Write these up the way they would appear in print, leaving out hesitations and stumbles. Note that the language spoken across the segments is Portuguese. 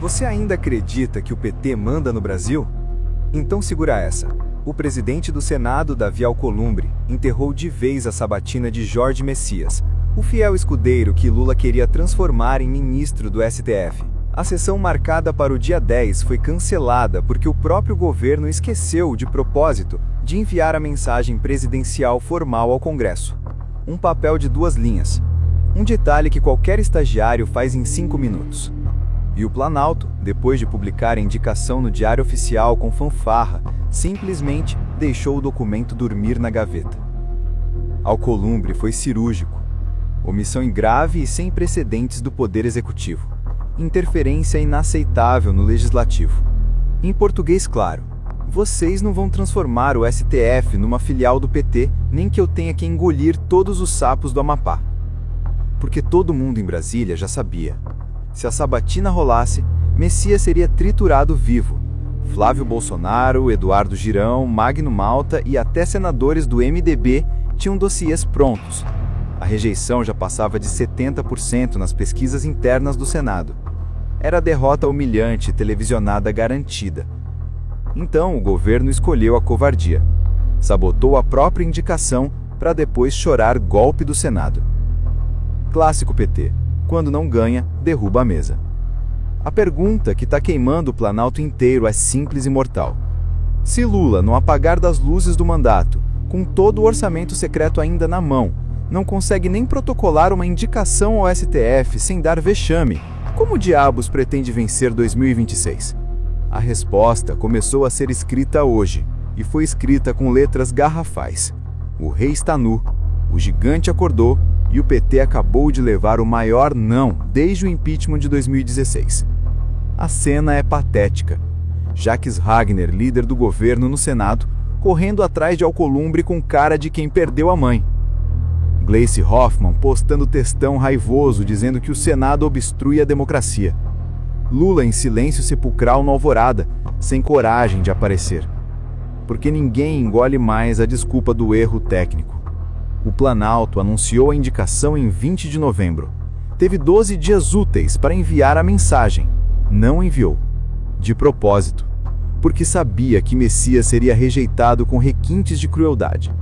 Você ainda acredita que o PT manda no Brasil? Então segura essa. O presidente do Senado, Davi Alcolumbre, enterrou de vez a sabatina de Jorge Messias, o fiel escudeiro que Lula queria transformar em ministro do STF. A sessão marcada para o dia 10 foi cancelada porque o próprio governo esqueceu, de propósito, de enviar a mensagem presidencial formal ao Congresso. Um papel de 2 linhas. Um detalhe que qualquer estagiário faz em 5 minutos. E o Planalto, depois de publicar a indicação no Diário Oficial com fanfarra, simplesmente deixou o documento dormir na gaveta. Alcolumbre foi cirúrgico. Omissão grave e sem precedentes do Poder Executivo. Interferência inaceitável no Legislativo. Em português claro, vocês não vão transformar o STF numa filial do PT, nem que eu tenha que engolir todos os sapos do Amapá. Porque todo mundo em Brasília já sabia. Se a sabatina rolasse, Messias seria triturado vivo. Flávio Bolsonaro, Eduardo Girão, Magno Malta e até senadores do MDB tinham dossiês prontos. A rejeição já passava de 70% nas pesquisas internas do Senado. Era a derrota humilhante e televisionada garantida. Então o governo escolheu a covardia. Sabotou a própria indicação para depois chorar golpe do Senado. Clássico PT. Quando não ganha, derruba a mesa. A pergunta que está queimando o Planalto inteiro é simples e mortal. Se Lula, no apagar das luzes do mandato, com todo o orçamento secreto ainda na mão, não consegue nem protocolar uma indicação ao STF sem dar vexame, como diabos pretende vencer 2026? A resposta começou a ser escrita hoje, e foi escrita com letras garrafais. O rei está nu, o gigante acordou, e o PT acabou de levar o maior não desde o impeachment de 2016. A cena é patética. Jacques Wagner, líder do governo no Senado, correndo atrás de Alcolumbre com cara de quem perdeu a mãe. Gleice Hoffmann postando textão raivoso dizendo que o Senado obstrui a democracia. Lula em silêncio sepulcral no Alvorada, sem coragem de aparecer. Porque ninguém engole mais a desculpa do erro técnico. O Planalto anunciou a indicação em 20 de novembro. Teve 12 dias úteis para enviar a mensagem. Não enviou. De propósito. Porque sabia que Messias seria rejeitado com requintes de crueldade.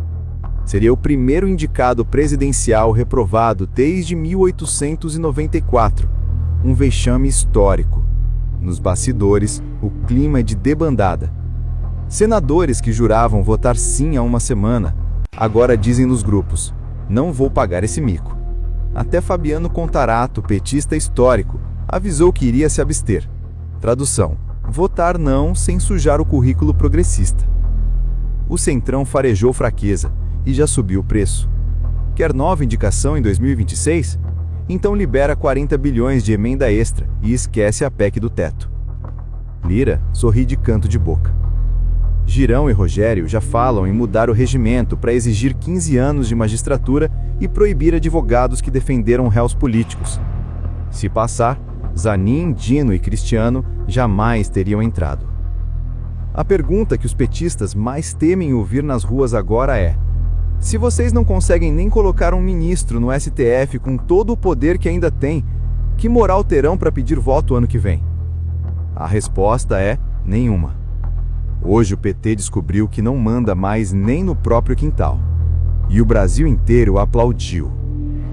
Seria o primeiro indicado presidencial reprovado desde 1894. Um vexame histórico. Nos bastidores, o clima é de debandada. Senadores que juravam votar sim há uma semana, agora dizem nos grupos, não vou pagar esse mico. Até Fabiano Contarato, petista histórico, avisou que iria se abster. Tradução, votar não sem sujar o currículo progressista. O Centrão farejou fraqueza e já subiu o preço. Quer nova indicação em 2026? Então libera 40 bilhões de emenda extra e esquece a PEC do teto. Lira sorri de canto de boca. Girão e Rogério já falam em mudar o regimento para exigir 15 anos de magistratura e proibir advogados que defenderam réus políticos. Se passar, Zanin, Dino e Cristiano jamais teriam entrado. A pergunta que os petistas mais temem ouvir nas ruas agora é: se vocês não conseguem nem colocar um ministro no STF com todo o poder que ainda tem, que moral terão para pedir voto ano que vem? A resposta é nenhuma. Hoje o PT descobriu que não manda mais nem no próprio quintal. E o Brasil inteiro aplaudiu.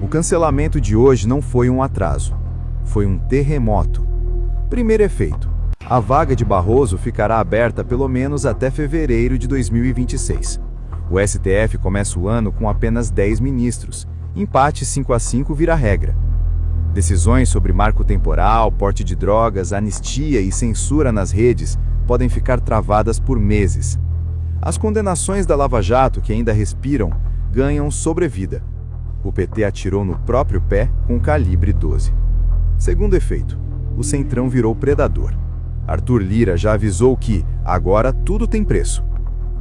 O cancelamento de hoje não foi um atraso. Foi um terremoto. Primeiro efeito: a vaga de Barroso ficará aberta pelo menos até fevereiro de 2026. O STF começa o ano com apenas 10 ministros. Empate 5-5 vira regra. Decisões sobre marco temporal, porte de drogas, anistia e censura nas redes podem ficar travadas por meses. As condenações da Lava Jato, que ainda respiram, ganham sobrevida. O PT atirou no próprio pé com calibre 12. Segundo efeito: o Centrão virou predador. Arthur Lira já avisou que, agora, tudo tem preço.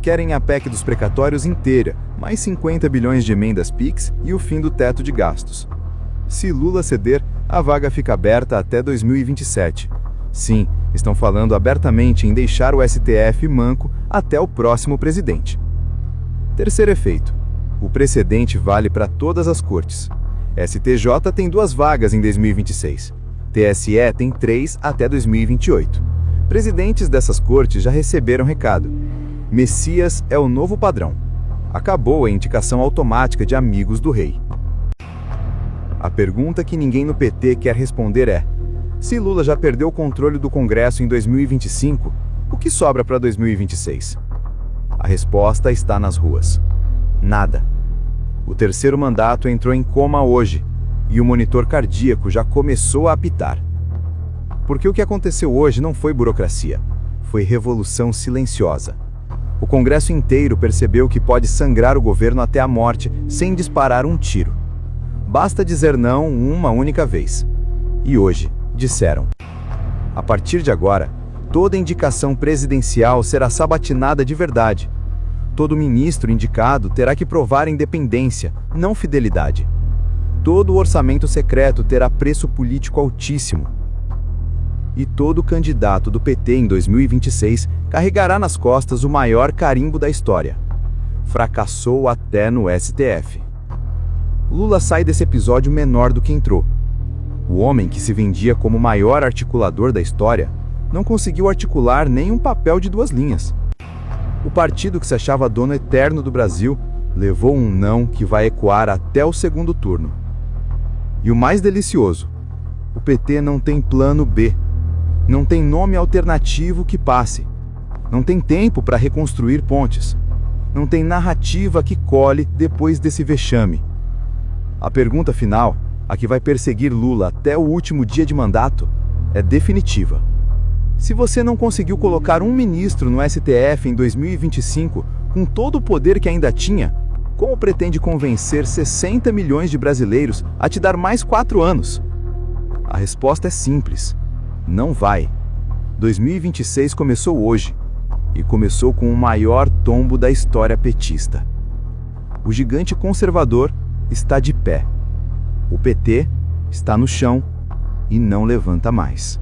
Querem a PEC dos precatórios inteira, mais 50 bilhões de emendas PIX e o fim do teto de gastos. Se Lula ceder, a vaga fica aberta até 2027. Sim, estão falando abertamente em deixar o STF manco até o próximo presidente. Terceiro efeito: o precedente vale para todas as cortes. STJ tem 2 vagas em 2026. TSE tem 3 até 2028. Presidentes dessas cortes já receberam recado. Messias é o novo padrão. Acabou a indicação automática de amigos do rei. A pergunta que ninguém no PT quer responder é: se Lula já perdeu o controle do Congresso em 2025, o que sobra para 2026? A resposta está nas ruas. Nada. O terceiro mandato entrou em coma hoje, e o monitor cardíaco já começou a apitar. Porque o que aconteceu hoje não foi burocracia, foi revolução silenciosa. O Congresso inteiro percebeu que pode sangrar o governo até a morte sem disparar um tiro. Basta dizer não uma única vez. E hoje, disseram. A partir de agora, toda indicação presidencial será sabatinada de verdade. Todo ministro indicado terá que provar independência, não fidelidade. Todo orçamento secreto terá preço político altíssimo. E todo candidato do PT em 2026 carregará nas costas o maior carimbo da história. Fracassou até no STF. Lula sai desse episódio menor do que entrou. O homem que se vendia como o maior articulador da história não conseguiu articular nem um papel de 2 linhas. O partido que se achava dono eterno do Brasil levou um não que vai ecoar até o segundo turno. E o mais delicioso, o PT não tem plano B. Não tem nome alternativo que passe. Não tem tempo para reconstruir pontes. Não tem narrativa que cole depois desse vexame. A pergunta final, a que vai perseguir Lula até o último dia de mandato, é definitiva. Se você não conseguiu colocar um ministro no STF em 2025, com todo o poder que ainda tinha, como pretende convencer 60 milhões de brasileiros a te dar mais 4 anos? A resposta é simples. Não vai. 2026 começou hoje, e começou com o maior tombo da história petista. O gigante conservador está de pé. O PT está no chão e não levanta mais.